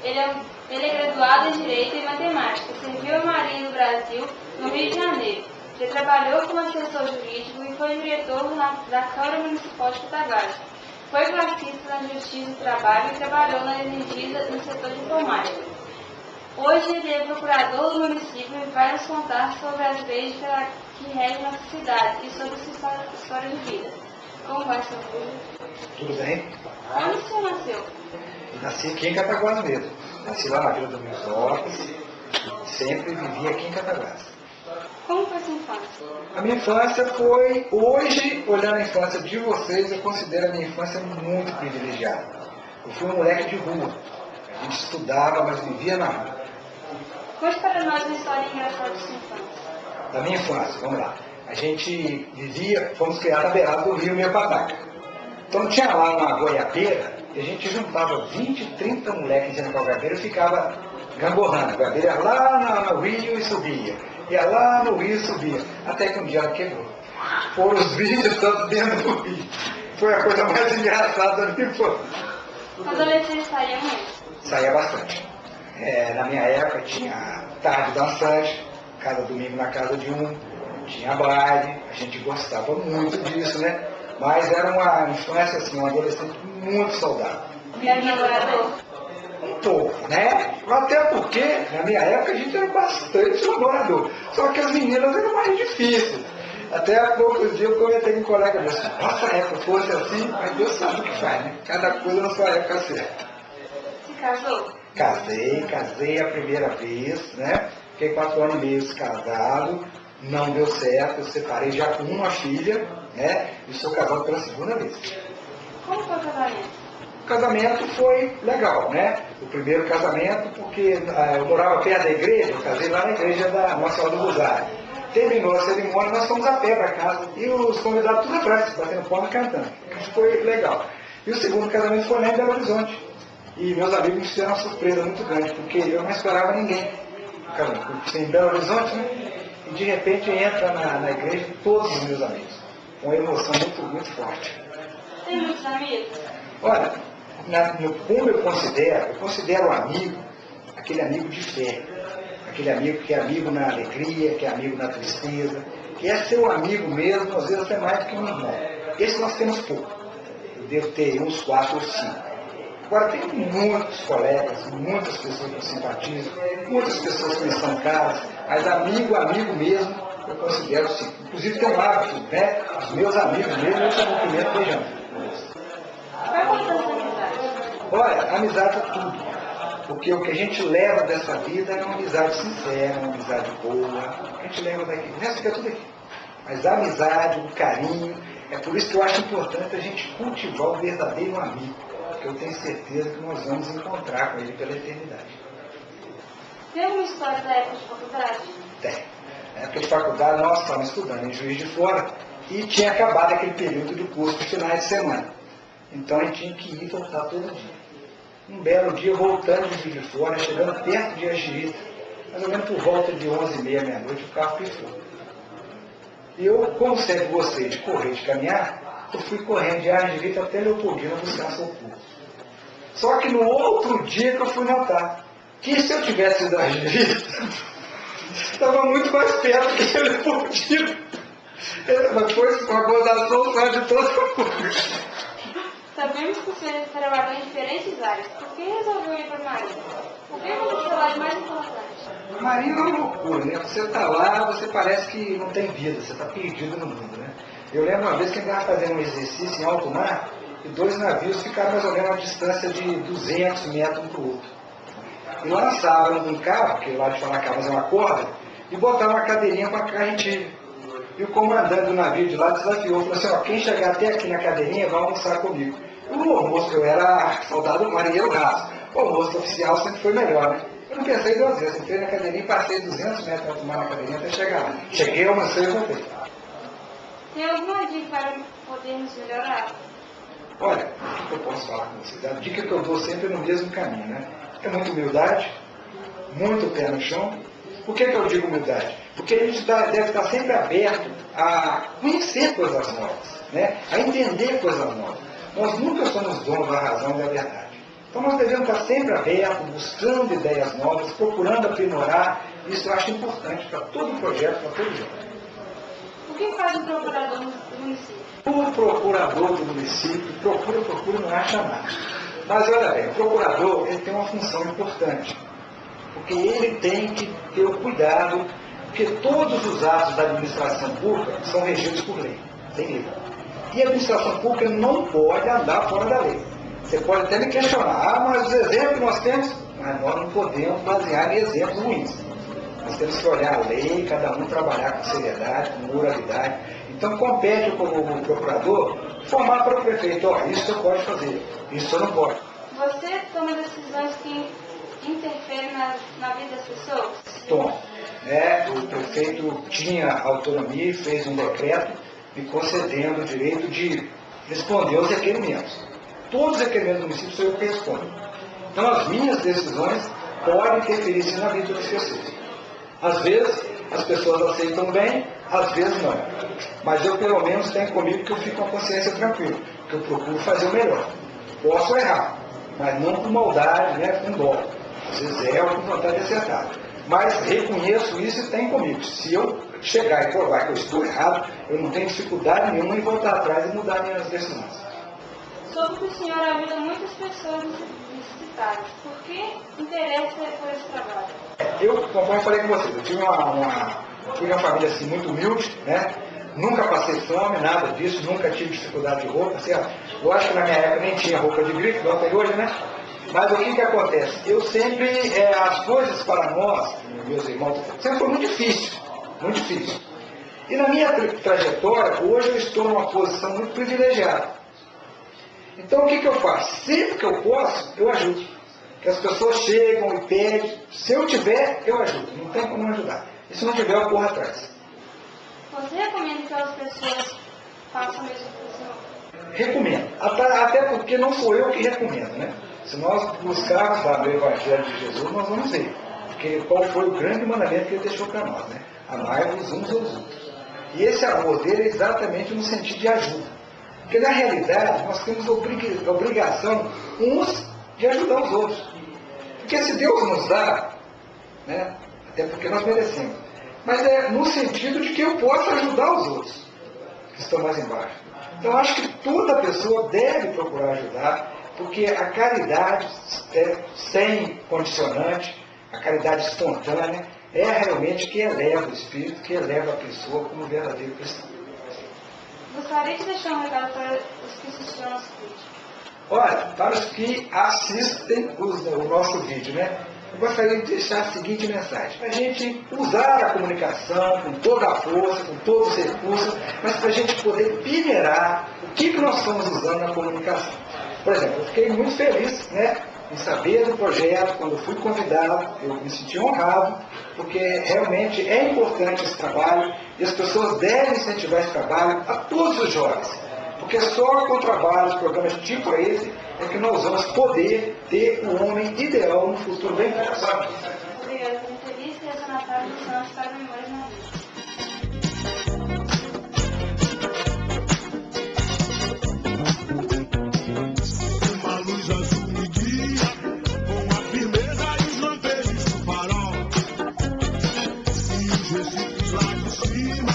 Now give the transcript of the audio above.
Ele é graduado em Direito e Matemática, serviu a Marinha no Brasil, no Rio de Janeiro. Ele trabalhou como assessor jurídico e foi diretor da Câmara Municipal de Cataguases. Foi classista na Justiça do Trabalho e trabalhou na Energisa no setor de informática. Hoje ele é procurador do município e vai nos contar sobre as leis que regem nossa cidade e sobre sua história de vida. Como vai, seu filho? Tudo bem? Onde o senhor nasceu? Eu nasci aqui em Cataguases mesmo. Nasci lá na Vila do Milsópolis e sempre vivi aqui em Cataguases. Como foi sua infância? A minha infância foi, hoje, olhando a infância de vocês, eu considero a minha infância muito privilegiada. Eu fui um moleque de rua. A gente estudava, mas vivia na rua. Conte para nós uma história engraçada de sua infância. Da minha infância, vamos lá. A gente vivia, fomos criados à beirada do rio Meapadaca. Então tinha lá uma goiabeira e a gente juntava 20, 30 moleques dentro da goiabeira e ficava gangorrando. A goiabeira ia lá no rio e subia. Ia lá no rio e subia. Até que um dia ela quebrou. Foram os 20 todos dentro do rio. Foi a coisa mais engraçada da minha infância. Na adolescência saía muito? Saía bastante. Na minha época tinha tarde dançante, cada domingo na casa de um, tinha baile, a gente gostava muito disso, né? Mas era uma infância, assim, um adolescente muito saudável. Era namorador? Um pouco, né? Até porque, na minha época, a gente era bastante namorador. Só que as meninas eram mais difíceis. Até há poucos dias eu comentei com um colega meu assim, nossa época fosse assim, mas Deus sabe o que faz, né? Cada coisa na sua época certa. Se casou? Casei a primeira vez, né? Fiquei 4 anos e meio casado, não deu certo, eu separei já com uma filha, né? E sou casado pela segunda vez. Como foi o casamento? O casamento foi legal, né? O primeiro casamento, porque eu morava perto da igreja, eu casei lá na igreja da Nossa Senhora do Rosário. Terminou a cerimônia, nós fomos a pé para casa e os convidados tudo atrás, batendo palma e cantando. Isso foi legal. E o segundo casamento foi lá em Belo Horizonte. E meus amigos me fizeram uma surpresa muito grande, porque eu não esperava ninguém. Em Belo Horizonte, né? E de repente entra na igreja todos os meus amigos. Uma emoção muito, muito forte. Tem muitos amigos? Olha, como eu considero amigo, aquele amigo de fé. Aquele amigo que é amigo na alegria, que é amigo na tristeza, que é seu amigo mesmo, às vezes até mais do que um irmão. Esse nós temos pouco. Eu devo ter uns 4 ou 5. Agora, tem muitos colegas, muitas pessoas que eu simpatizo, muitas pessoas que me são caras, mas amigo mesmo, eu considero sim. Inclusive, tem um hábito, né? Os meus amigos mesmo, eu sou cumprimento beijando. Qual é a importância da amizade? Olha, amizade é tudo. Porque o que a gente leva dessa vida é uma amizade sincera, uma amizade boa. A gente leva daqui. O resto fica tudo aqui. Mas a amizade, o carinho, é por isso que eu acho importante a gente cultivar o verdadeiro amigo. Porque eu tenho certeza que nós vamos encontrar com ele pela eternidade. Tem alguma história da época de faculdade? Tem. Na época de faculdade, nós estávamos estudando em Juiz de Fora e tinha acabado aquele período do curso de finais de semana. Então a gente tinha que ir e voltar todo dia. Um belo dia, voltando de Juiz de Fora, chegando perto de Anchieta, mais ou menos por volta de 11h30, meia-noite, o carro pifou. E eu, como sempre gostei de correr, de caminhar, eu fui correndo de Anchieta até Leopoldina buscar socorro. Só que no outro dia que eu fui notar que se eu tivesse ido a Anchieta, estava muito mais perto que Leopoldina. Mas foi uma gozação só de toda a coisa. Sabemos que você trabalhou em diferentes áreas. Por que resolveu ir para a Marinha? O que é o trabalho mais importante? A Marinha é uma loucura, né? Você está lá, você parece que não tem vida, você está perdido no mundo, né? Eu lembro uma vez que a gente estava fazendo um exercício em alto mar e 2 navios ficaram mais ou menos a uma distância de 200 metros um para o outro. E lançavam um cabo, que lá de falar cabo é uma corda, e botavam uma cadeirinha para cá a gente. E o comandante do navio de lá desafiou, falou assim, ó, quem chegar até aqui na cadeirinha vai almoçar comigo. O almoço, eu era soldado marinheiro raso, o almoço oficial sempre foi melhor, né? Eu não pensei 2 vezes, entrei na cadeirinha e passei 200 metros alto mar na cadeirinha até chegar lá. Cheguei, almocei e voltei. Tem alguma dica para podermos melhorar? Olha, o que eu posso falar com vocês? A dica que eu dou sempre é no mesmo caminho, né? É muita humildade, muito pé no chão. Por que eu digo humildade? Porque a gente deve estar sempre aberto a conhecer coisas novas, né? A entender coisas novas. Nós nunca somos donos da razão e da verdade. Então nós devemos estar sempre abertos, buscando ideias novas, procurando aprimorar. Isso eu acho importante para todo projeto, para todo jovem. O que faz o procurador do município? O procurador do município procura, não acha nada. Mas olha bem, o procurador ele tem uma função importante, porque ele tem que ter o cuidado, porque todos os atos da administração pública são regidos por lei, tem lei. E a administração pública não pode andar fora da lei. Você pode até me questionar, mas os exemplos que nós temos, mas nós não podemos basear em exemplos ruins. Nós temos que olhar a lei, cada um trabalhar com seriedade, com moralidade. Então compete como procurador formar para o prefeito, ó, isso você pode fazer, isso você não pode. Você toma decisões que interferem na vida das pessoas? Toma. O prefeito tinha autonomia e fez um decreto me concedendo o direito de responder aos requerimentos. Todos os requerimentos do município sou eu que respondo. Então as minhas decisões podem interferir sim na vida das pessoas. Às vezes as pessoas aceitam bem, às vezes não. Mas eu pelo menos tenho comigo que eu fico com a consciência tranquila, que eu procuro fazer o melhor. Posso errar, mas não com maldade, né, com dó. Às vezes erro com vontade de acertar. Mas reconheço isso e tenho comigo. Se eu chegar e provar que eu estou errado, eu não tenho dificuldade nenhuma em voltar atrás e mudar minhas decisões. Soube que o senhor ajuda muitas pessoas necessitadas. Por que interessa por esse trabalho? Como eu falei com vocês, eu tive uma família assim, muito humilde, né? Nunca passei fome, nada disso, nunca tive dificuldade de roupa, certo? Eu acho que na minha época nem tinha roupa de grife, igual tem hoje, né? Mas o que acontece? Eu sempre, as coisas para nós, meus irmãos, sempre foi muito difícil, muito difícil. E na minha trajetória, hoje eu estou numa posição muito privilegiada. Então o que eu faço? Sempre que eu posso, eu ajudo. Que as pessoas chegam e pedem, se eu tiver, eu ajudo, não tem como não ajudar. E se não tiver, eu corro atrás. Você recomenda que as pessoas façam isso com o senhor? Recomendo, até porque não sou eu que recomendo, né? Se nós buscarmos lá no Evangelho de Jesus, nós vamos ver. Porque qual foi o grande mandamento que ele deixou para nós, né? Amai-vos uns aos outros. E esse amor dele é exatamente no sentido de ajuda. Porque na realidade nós temos obrigação uns de ajudar os outros. Porque se Deus nos dá, né? Até porque nós merecemos, mas é no sentido de que eu possa ajudar os outros que estão mais embaixo. Então acho que toda pessoa deve procurar ajudar, porque a caridade sem condicionante, a caridade espontânea, é realmente que eleva o espírito, que eleva a pessoa como verdadeiro cristão. Gostaria de deixar um recado para os que assistiram nosso vídeo. Olha, para os que assistem o nosso vídeo, né? Eu gostaria de deixar a seguinte mensagem. Para a gente usar a comunicação com toda a força, com todos os recursos, mas para a gente poder peneirar o que nós estamos usando na comunicação. Por exemplo, eu fiquei muito feliz, né, em saber do projeto, quando fui convidado, eu me senti honrado, porque realmente é importante esse trabalho e as pessoas devem incentivar esse trabalho a todos os jovens. Porque só com trabalhos, programas tipo esse, é que nós vamos poder ter um homem ideal no futuro bem próximo. Obrigada pela entrevista e essa Natália do nosso para Memórias na Vida. Uma luz azul me guia, com a firmeza e os lampejos do farol. E os recifes lá de cima